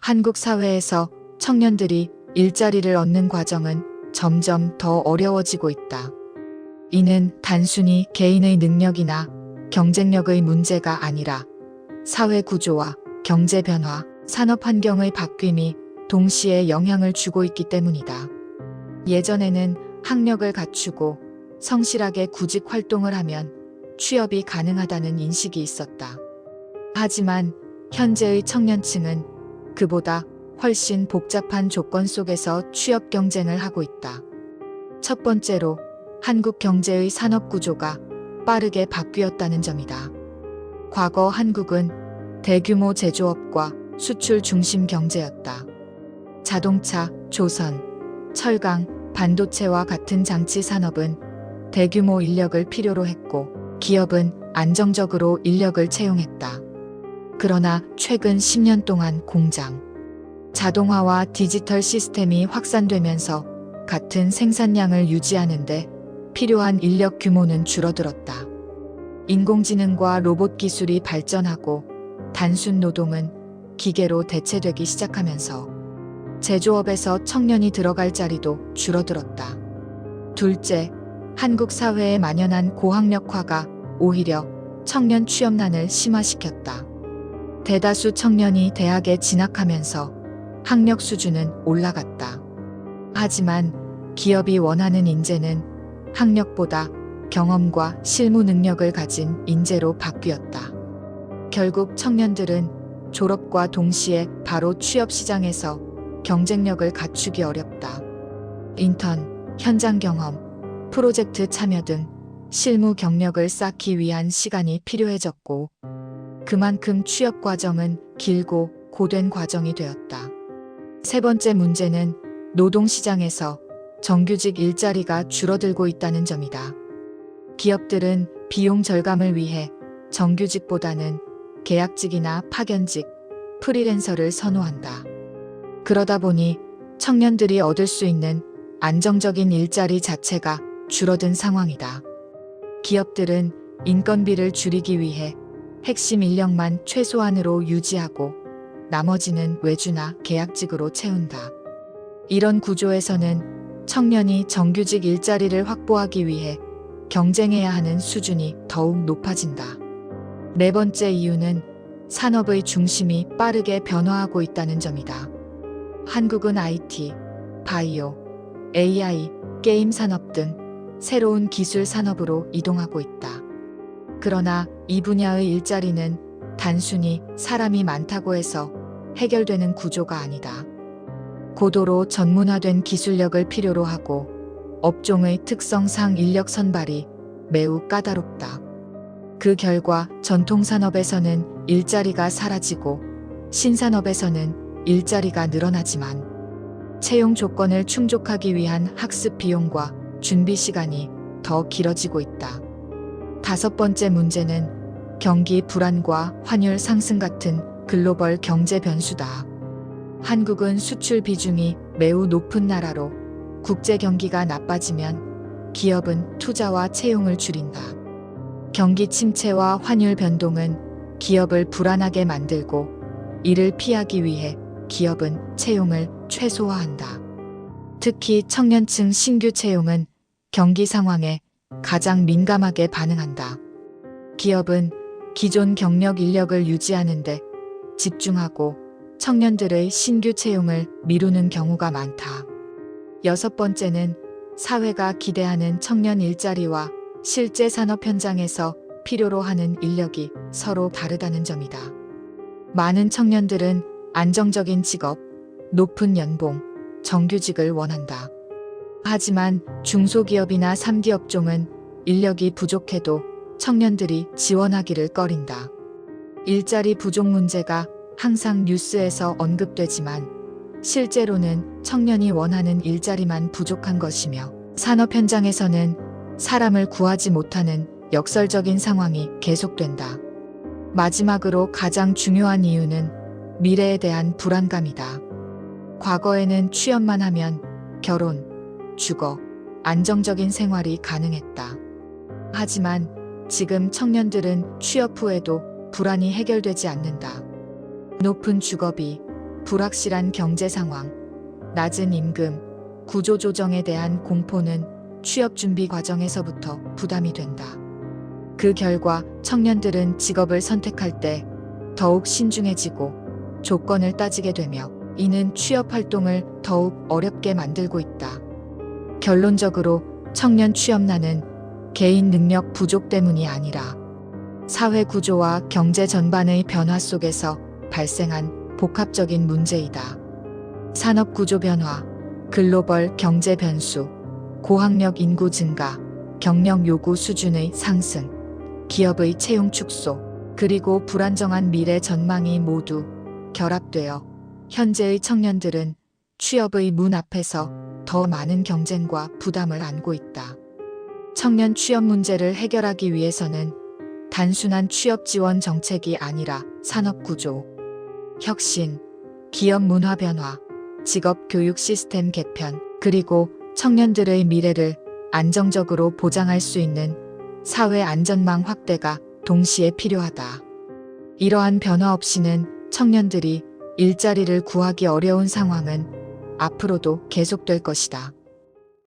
한국 사회에서 청년들이 일자리를 얻는 과정은 점점 더 어려워지고 있다. 이는 단순히 개인의 능력이나 경쟁력의 문제가 아니라 사회 구조와 경제 변화, 산업 환경의 바뀜이 동시에 영향을 주고 있기 때문이다. 예전에는 학력을 갖추고 성실하게 구직 활동을 하면 취업이 가능하다는 인식이 있었다. 하지만 현재의 청년층은 그보다 훨씬 복잡한 조건 속에서 취업 경쟁을 하고 있다. 첫 번째로 한국 경제의 산업 구조가 빠르게 바뀌었다는 점이다. 과거 한국은 대규모 제조업과 수출 중심 경제였다. 자동차, 조선, 철강, 반도체와 같은 장치 산업은 대규모 인력을 필요로 했고 기업은 안정적으로 인력을 채용했다. 그러나 최근 10년 동안 공장, 자동화와 디지털 시스템이 확산되면서 같은 생산량을 유지하는데 필요한 인력 규모는 줄어들었다. 인공지능과 로봇 기술이 발전하고 단순 노동은 기계로 대체되기 시작하면서 제조업에서 청년이 들어갈 자리도 줄어들었다. 둘째, 한국 사회에 만연한 고학력화가 오히려 청년 취업난을 심화시켰다. 대다수 청년이 대학에 진학하면서 학력 수준은 올라갔다. 하지만 기업이 원하는 인재는 학력보다 경험과 실무 능력을 가진 인재로 바뀌었다. 결국 청년들은 졸업과 동시에 바로 취업 시장에서 경쟁력을 갖추기 어렵다. 인턴, 현장 경험, 프로젝트 참여 등 실무 경력을 쌓기 위한 시간이 필요해졌고 그만큼 취업 과정은 길고 고된 과정이 되었다. 세 번째 문제는 노동시장에서 정규직 일자리가 줄어들고 있다는 점이다. 기업들은 비용 절감을 위해 정규직보다는 계약직이나 파견직, 프리랜서를 선호한다. 그러다 보니 청년들이 얻을 수 있는 안정적인 일자리 자체가 줄어든 상황이다. 기업들은 인건비를 줄이기 위해 핵심 인력만 최소한으로 유지하고 나머지는 외주나 계약직으로 채운다. 이런 구조에서는 청년이 정규직 일자리를 확보하기 위해 경쟁해야 하는 수준이 더욱 높아진다. 네 번째 이유는 산업의 중심이 빠르게 변화하고 있다는 점이다. 한국은 IT, 바이오, AI, 게임 산업 등 새로운 기술 산업으로 이동하고 있다. 그러나 이 분야의 일자리는 단순히 사람이 많다고 해서 해결되는 구조가 아니다. 고도로 전문화된 기술력을 필요로 하고 업종의 특성상 인력 선발이 매우 까다롭다. 그 결과 전통산업에서는 일자리가 사라지고 신산업에서는 일자리가 늘어나지만 채용 조건을 충족하기 위한 학습 비용과 준비 시간이 더 길어지고 있다. 다섯 번째 문제는 경기 불안과 환율 상승 같은 글로벌 경제 변수다. 한국은 수출 비중이 매우 높은 나라로 국제 경기가 나빠지면 기업은 투자와 채용을 줄인다. 경기 침체와 환율 변동은 기업을 불안하게 만들고 이를 피하기 위해 기업은 채용을 최소화한다. 특히 청년층 신규 채용은 경기 상황에 가장 민감하게 반응한다. 기업은 기존 경력 인력을 유지하는 데 집중하고 청년들의 신규 채용을 미루는 경우가 많다. 여섯 번째는 사회가 기대하는 청년 일자리와 실제 산업 현장에서 필요로 하는 인력이 서로 다르다는 점이다. 많은 청년들은 안정적인 직업, 높은 연봉, 정규직을 원한다. 하지만 중소기업이나 3기 업종은 인력이 부족해도 청년들이 지원하기를 꺼린다. 일자리 부족 문제가 항상 뉴스에서 언급되지만 실제로는 청년이 원하는 일자리만 부족한 것이며 산업 현장에서는 사람을 구하지 못하는 역설적인 상황이 계속된다. 마지막으로 가장 중요한 이유는 미래에 대한 불안감이다. 과거에는 취업만 하면 결혼, 주거, 안정적인 생활이 가능했다. 하지만 지금 청년들은 취업 후에도 불안이 해결되지 않는다. 높은 주거비, 불확실한 경제 상황, 낮은 임금, 구조 조정에 대한 공포는 취업 준비 과정에서부터 부담이 된다. 그 결과 청년들은 직업을 선택할 때 더욱 신중해지고 조건을 따지게 되며 이는 취업 활동을 더욱 어렵게 만들고 있다. 결론적으로 청년 취업난은 개인 능력 부족 때문이 아니라 사회 구조와 경제 전반의 변화 속에서 발생한 복합적인 문제이다. 산업 구조 변화, 글로벌 경제 변수, 고학력 인구 증가, 경력 요구 수준의 상승, 기업의 채용 축소, 그리고 불안정한 미래 전망이 모두 결합되어 현재의 청년들은 취업의 문 앞에서 더 많은 경쟁과 부담을 안고 있다. 청년 취업 문제를 해결하기 위해서는 단순한 취업 지원 정책이 아니라 산업 구조, 혁신, 기업 문화 변화, 직업 교육 시스템 개편, 그리고 청년들의 미래를 안정적으로 보장할 수 있는 사회 안전망 확대가 동시에 필요하다. 이러한 변화 없이는 청년들이 일자리를 구하기 어려운 상황은 앞으로도 계속될 것이다.